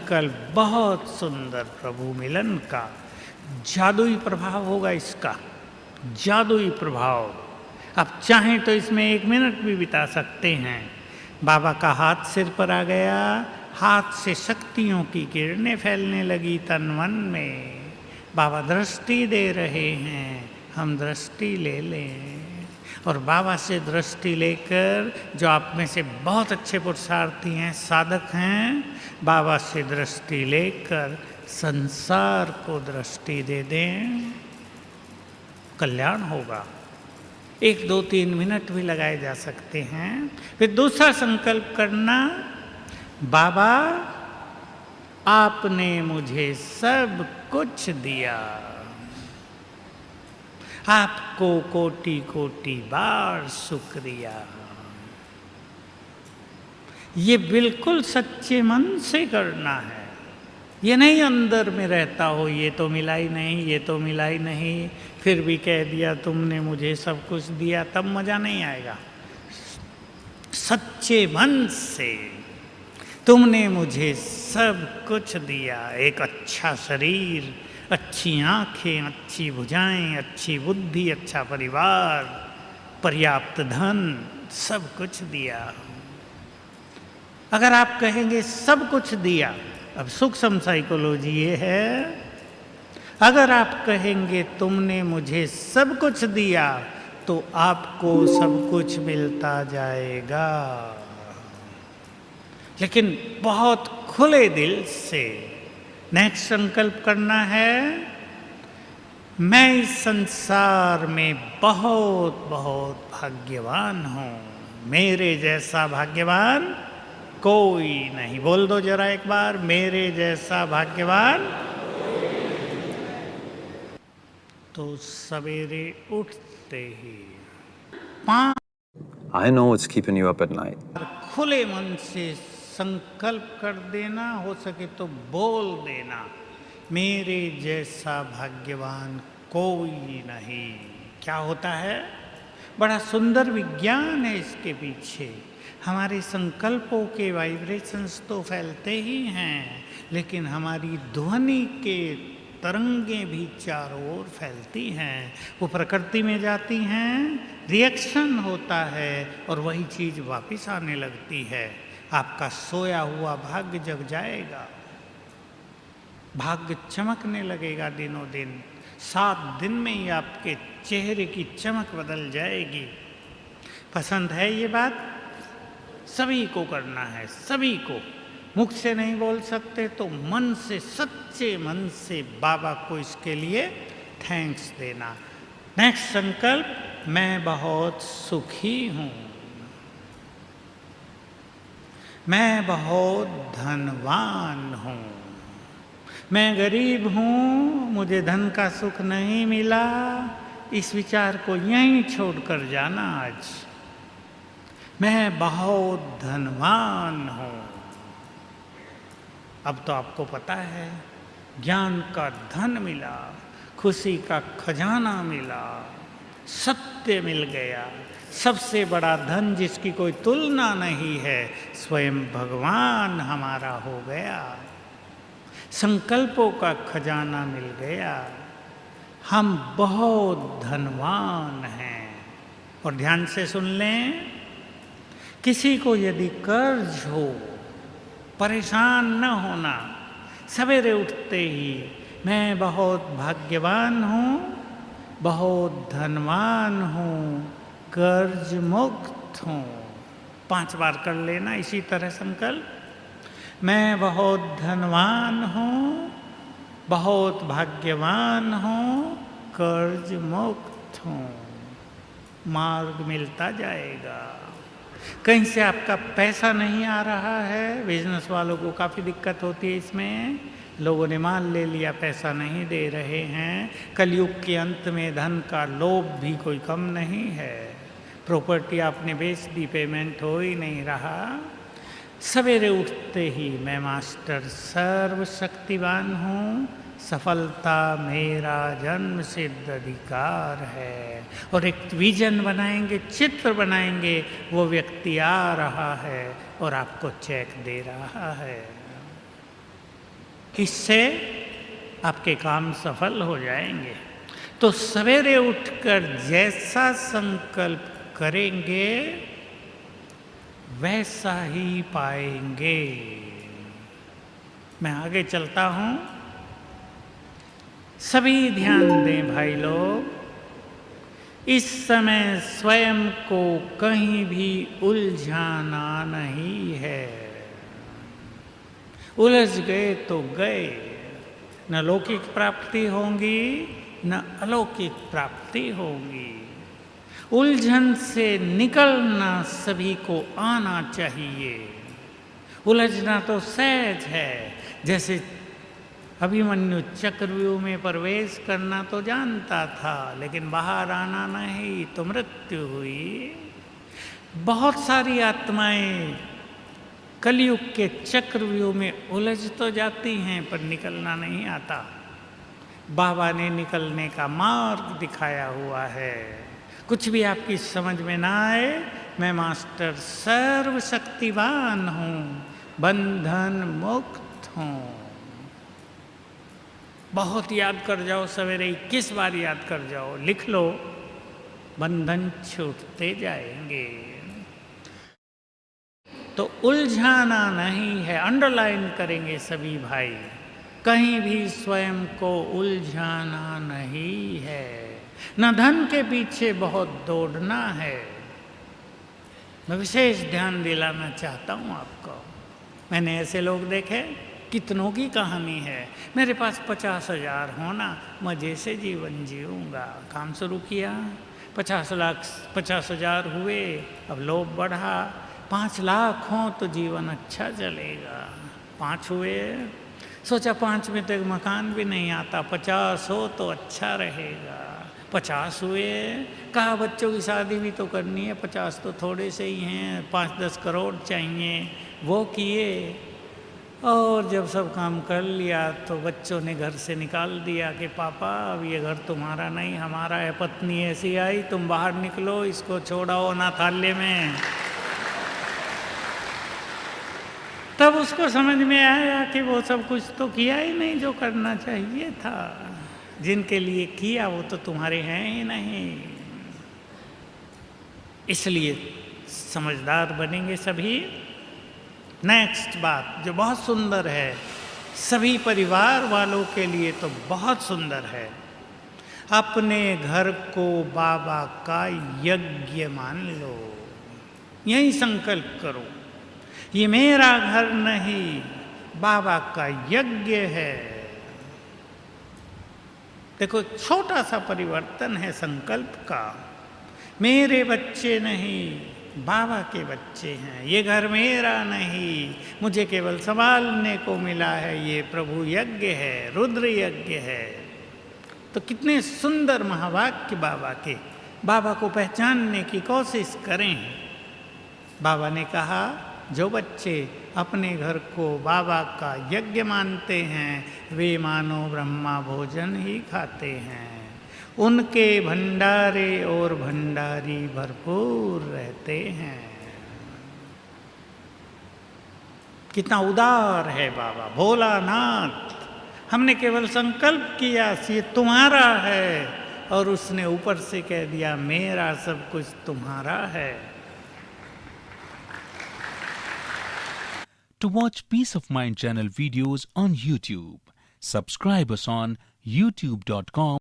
संकल्प बहुत सुंदर प्रभु मिलन का जादुई प्रभाव होगा इसका, जादुई प्रभाव। आप चाहें तो इसमें 1 मिनट भी बिता सकते हैं। बाबा का हाथ सिर पर आ गया, हाथ से शक्तियों की किरणें फैलने लगी तन मन में। बाबा दृष्टि दे रहे हैं, हम दृष्टि ले लें। और बाबा से दृष्टि लेकर, जो आप में से बहुत अच्छे पुरुषार्थी हैं, साधक हैं, बाबा से दृष्टि लेकर संसार को दृष्टि दे दें, कल्याण होगा। 1, 2, 3 मिनट भी लगाए जा सकते हैं। फिर दूसरा संकल्प करना, बाबा आपने मुझे सब कुछ दिया, आपको कोटि कोटि बार शुक्रिया। ये बिल्कुल सच्चे मन से करना है। ये नहीं अंदर में रहता हो, ये तो मिला ही नहीं, ये तो मिला ही नहीं, फिर भी कह दिया तुमने मुझे सब कुछ दिया, तब मजा नहीं आएगा। सच्चे मन से, तुमने मुझे सब कुछ दिया, एक अच्छा शरीर, अच्छी आंखें, अच्छी भुजाएं, अच्छी बुद्धि, अच्छा परिवार, पर्याप्त धन, सब कुछ दिया। अगर आप कहेंगे सब कुछ दिया, अब सूक्ष्म साइकोलॉजी ये है, अगर आप कहेंगे तुमने मुझे सब कुछ दिया, तो आपको सब कुछ मिलता जाएगा। लेकिन बहुत खुले दिल से नेक्स्ट संकल्प करना है, मैं इस संसार में बहुत बहुत भाग्यवान हूँ, मेरे जैसा भाग्यवान कोई नहीं। बोल दो जरा एक बार, मेरे जैसा भाग्यवान। तो सवेरे उठते ही I know what's keeping you up at night. खुले मन से संकल्प कर देना, हो सके तो बोल देना, मेरे जैसा भाग्यवान कोई नहीं। क्या होता है? बड़ा सुंदर विज्ञान है इसके पीछे। हमारे संकल्पों के वाइब्रेशंस तो फैलते ही हैं, लेकिन हमारी ध्वनि के तरंगें भी चारों ओर फैलती हैं, वो प्रकृति में जाती हैं, रिएक्शन होता है और वही चीज़ वापस आने लगती है। आपका सोया हुआ भाग्य जग जाएगा, भाग्य चमकने लगेगा दिनों दिन। 7 दिन में ही आपके चेहरे की चमक बदल जाएगी। पसंद है ये बात? सभी को करना है, सभी को। मुख से नहीं बोल सकते तो मन से, सच्चे मन से बाबा को इसके लिए थैंक्स देना। नेक्स्ट संकल्प, मैं बहुत सुखी हूँ, मैं बहुत धनवान हूँ, मैं गरीब हूँ, मुझे धन का सुख नहीं मिला। इस विचार को यहीं छोड़कर जाना आज। मैं बहुत धनवान हूँ। अब तो आपको पता है, ज्ञान का धन मिला, खुशी का खजाना मिला, सत्य मिल गया। सबसे बड़ा धन जिसकी कोई तुलना नहीं है, स्वयं भगवान हमारा हो गया। संकल्पों का खजाना मिल गया, हम बहुत धनवान हैं। और ध्यान से सुन लें, किसी को यदि कर्ज हो, परेशान न होना। सवेरे उठते ही मैं बहुत भाग्यवान हूँ, बहुत धनवान हूँ, कर्ज मुक्त हूँ। 5 बार कर लेना इसी तरह संकल्प। मैं बहुत धनवान हूँ, बहुत भाग्यवान हूँ, कर्ज मुक्त हूँ। मार्ग मिलता जाएगा। कहीं से आपका पैसा नहीं आ रहा है, बिजनेस वालों को काफ़ी दिक्कत होती है इसमें। लोगों ने माल ले लिया, पैसा नहीं दे रहे हैं। कलयुग के अंत में धन का लोभ भी कोई कम नहीं है। प्रॉपर्टी आपने बेच दी, पेमेंट हो ही नहीं रहा। सवेरे उठते ही मैं मास्टर सर्वशक्तिवान हूँ, सफलता मेरा जन्म सिद्ध अधिकार है। और एक विजन बनाएंगे, चित्र बनाएंगे, वो व्यक्ति आ रहा है और आपको चेक दे रहा है। इससे आपके काम सफल हो जाएंगे। तो सवेरे उठकर जैसा संकल्प करेंगे वैसा ही पाएंगे। मैं आगे चलता हूं, सभी ध्यान दें भाई लोग। इस समय स्वयं को कहीं भी उलझाना नहीं है। उलझ गए तो गए, न लौकिक प्राप्ति होगी न अलौकिक प्राप्ति होगी। उलझन से निकलना सभी को आना चाहिए। उलझना तो सहज है, जैसे अभिमन्यु चक्रव्यूह में प्रवेश करना तो जानता था, लेकिन बाहर आना नहीं तो मृत्यु हुई। बहुत सारी आत्माएं कलयुग के चक्रव्यूह में उलझ तो जाती हैं पर निकलना नहीं आता। बाबा ने निकलने का मार्ग दिखाया हुआ है। कुछ भी आपकी समझ में ना आए, मैं मास्टर सर्वशक्तिवान हूँ, बंधन मुक्त हूँ। बहुत याद कर जाओ, सवेरे 21 बार याद कर जाओ, लिख लो, बंधन छूटते जाएंगे। तो उलझाना नहीं है, अंडरलाइन करेंगे सभी भाई। कहीं भी स्वयं को उलझाना नहीं है। न धन के पीछे बहुत दौड़ना है। मैं विशेष ध्यान दिलाना चाहता हूँ आपको। मैंने ऐसे लोग देखे, कितनों की कहानी है, मेरे पास 50,000 होना, मज़े से जीवन जीऊँगा। काम शुरू किया, 50,000 हुए, अब लोभ बढ़ा, 5 लाख हों तो जीवन अच्छा चलेगा। 5 हुए, सोचा 5 में तो एक मकान भी नहीं आता, 50 हो तो अच्छा रहेगा। 50 हुए, कहा बच्चों की शादी भी तो करनी है, 50 तो थोड़े से ही हैं, 5-10 करोड़ चाहिए, वो किए। और जब सब काम कर लिया तो बच्चों ने घर से निकाल दिया कि पापा अब ये घर तुम्हारा नहीं हमारा है। पत्नी ऐसी आई, तुम बाहर निकलो, इसको छोड़ाओ अनाथालय में। तब उसको समझ में आया कि वो सब कुछ तो किया ही नहीं जो करना चाहिए था। जिनके लिए किया वो तो तुम्हारे हैं ही नहीं। इसलिए समझदार बनेंगे सभी। नेक्स्ट बात जो बहुत सुंदर है, सभी परिवार वालों के लिए तो बहुत सुंदर है। अपने घर को बाबा का यज्ञ मान लो। यही संकल्प करो, ये मेरा घर नहीं, बाबा का यज्ञ है। देखो, छोटा सा परिवर्तन है संकल्प का। मेरे बच्चे नहीं, बाबा के बच्चे हैं। ये घर मेरा नहीं, मुझे केवल संभालने को मिला है। ये प्रभु यज्ञ है, रुद्र यज्ञ है। तो कितने सुंदर महावाक्य बाबा के। बाबा को पहचानने की कोशिश करें। बाबा ने कहा, जो बच्चे अपने घर को बाबा का यज्ञ मानते हैं, वे मानो ब्रह्मा भोजन ही खाते हैं। उनके भंडारे और भंडारी भरपूर रहते हैं। कितना उदार है बाबा, भोलानाथ। हमने केवल संकल्प किया ये तुम्हारा है, और उसने ऊपर से कह दिया मेरा सब कुछ तुम्हारा है। To watch Peace of Mind channel videos on YouTube, subscribe us on youtube.com